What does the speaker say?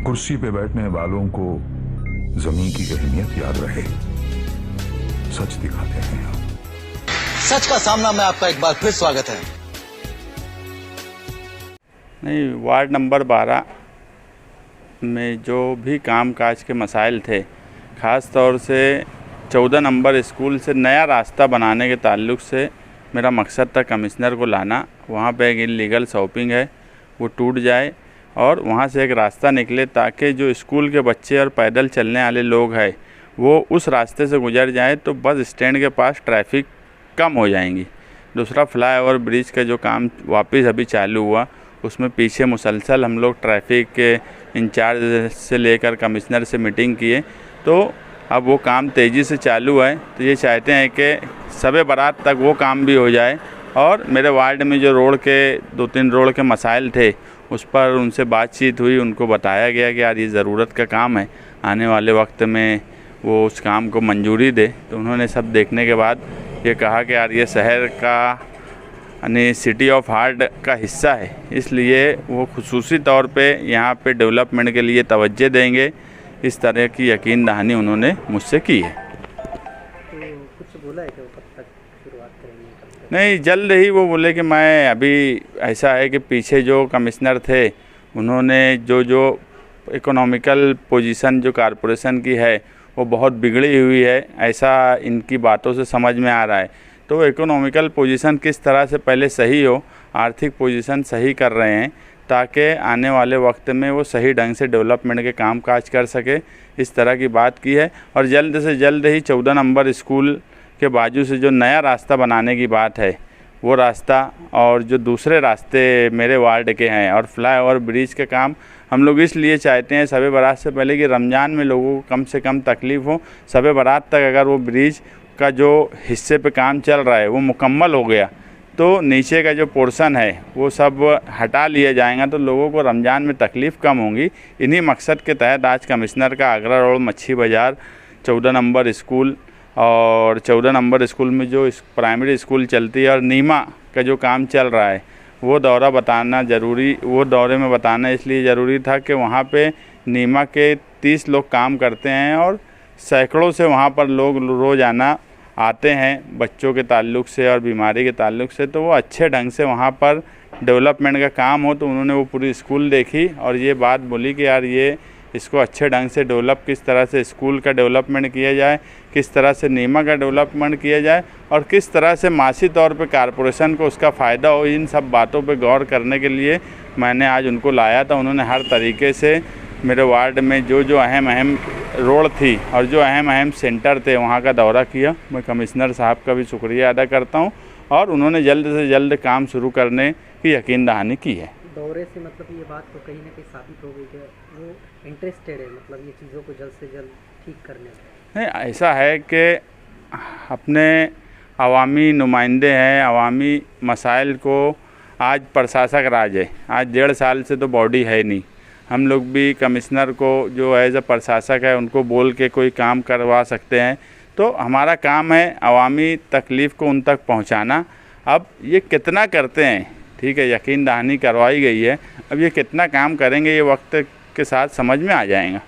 कुर्सी पे बैठने वालों को जमीन की अहमियत याद रहे, सच दिखाते हैं हम। सच का सामना में आपका एक बार फिर स्वागत है। नहीं, वार्ड नंबर 12 में जो भी कामकाज के मसाइल थे, ख़ास तौर से 14 नंबर स्कूल से नया रास्ता बनाने के ताल्लुक़ से मेरा मकसद था कमिश्नर को लाना। वहाँ पे एक इल्लीगल शॉपिंग है, वो टूट जाए और वहाँ से एक रास्ता निकले ताकि जो स्कूल के बच्चे और पैदल चलने वाले लोग हैं वो उस रास्ते से गुजर जाए तो बस स्टैंड के पास ट्रैफिक कम हो जाएंगी। दूसरा, फ्लाईओवर ब्रिज का जो काम वापस अभी चालू हुआ, उसमें पीछे मुसलसल हम लोग ट्रैफिक के इंचार्ज से लेकर कमिश्नर से मीटिंग किए, तो अब वो काम तेज़ी से चालू है। तो ये चाहते हैं कि शब बारात तक वो काम भी हो जाए। और मेरे वार्ड में जो रोड के 2-3 रोड के मसाइल थे, उस पर उनसे बातचीत हुई, उनको बताया गया कि यार ये ज़रूरत का काम है, आने वाले वक्त में वो उस काम को मंजूरी दे। तो उन्होंने सब देखने के बाद ये कहा कि यार ये शहर का यानी सिटी ऑफ हार्ट का हिस्सा है, इसलिए वो खुसूसी तौर पे यहाँ पे डेवलपमेंट के लिए तवज्जो देंगे। इस तरह की यकीन दहानी उन्होंने मुझसे की है। तो कुछ बोला है कि वो कब तक शुरुआत करेंगे? नहीं, जल्द ही वो बोले कि मैं अभी ऐसा है कि पीछे जो कमिश्नर थे उन्होंने जो इकोनॉमिकल पोजीशन जो कारपोरेशन की है वो बहुत बिगड़ी हुई है, ऐसा इनकी बातों से समझ में आ रहा है। तो इकोनॉमिकल पोजीशन किस तरह से पहले सही हो, आर्थिक पोजीशन सही कर रहे हैं ताकि आने वाले वक्त में वो सही ढंग से डेवलपमेंट के काम काज कर सके, इस तरह की बात की है। और जल्द से जल्द ही 14 नंबर स्कूल के बाजू से जो नया रास्ता बनाने की बात है, वो रास्ता और जो दूसरे रास्ते मेरे वार्ड के हैं और फ्लाईओवर ब्रिज के काम हम लोग इसलिए चाहते हैं शब बारात से पहले कि रमज़ान में लोगों को कम से कम तकलीफ़ हो। शब बारात तक अगर वो ब्रिज का जो हिस्से पे काम चल रहा है वो मुकम्मल हो गया तो नीचे का जो पोर्शन है वो सब हटा लिया जाएगा, तो लोगों को रमज़ान में तकलीफ़ कम होंगी। इन्हीं मकसद के तहत आज कमिश्नर का आगरा रोड, मच्छी बाज़ार, 14 नंबर स्कूल और 14 नंबर स्कूल में जो प्राइमरी स्कूल चलती है और नीमा का जो काम चल रहा है वो दौरे में बताना इसलिए ज़रूरी था कि वहाँ पे नीमा के 30 लोग काम करते हैं और सैकड़ों से वहाँ पर लोग रोज़ाना आते हैं बच्चों के ताल्लुक़ से और बीमारी के ताल्लुक़ से। तो वो अच्छे ढंग से वहाँ पर डेवलपमेंट का काम हो, तो उन्होंने वो पूरी स्कूल देखी और ये बात बोली कि यार ये इसको अच्छे ढंग से डेवलप, किस तरह से स्कूल का डेवलपमेंट किया जाए, किस तरह से नीमा का डेवलपमेंट किया जाए और किस तरह से माशी तौर पे कारपोरेशन को उसका फ़ायदा हो। इन सब बातों पे गौर करने के लिए मैंने आज उनको लाया था। उन्होंने हर तरीके से मेरे वार्ड में जो अहम रोड थी और जो अहम सेंटर थे वहाँ का दौरा किया। मैं कमिश्नर साहब का भी शुक्रिया अदा करता हूँ और उन्होंने जल्द से जल्द काम शुरू करने की यकीन दहानी की है। दौरे से मतलब ये बात तो कहीं ना कहीं साबित हो गई कि वो इंटरेस्टेड है, मतलब ये चीज़ों को जल्द से जल्द ठीक करने में। नहीं, ऐसा है कि अपने अवामी नुमाइंदे हैं, अवामी मसाइल को आज प्रशासक राज है, आज 1.5 साल से तो बॉडी है नहीं। हम लोग भी कमिश्नर को जो एज अ प्रशासक है उनको बोल के कोई काम करवा सकते हैं, तो हमारा काम है अवामी तकलीफ़ को उन तक पहुंचाना। अब ये कितना करते हैं, ठीक है, यकीन दहानी करवाई गई है, अब ये कितना काम करेंगे ये वक्त के साथ समझ में आ जाएगा।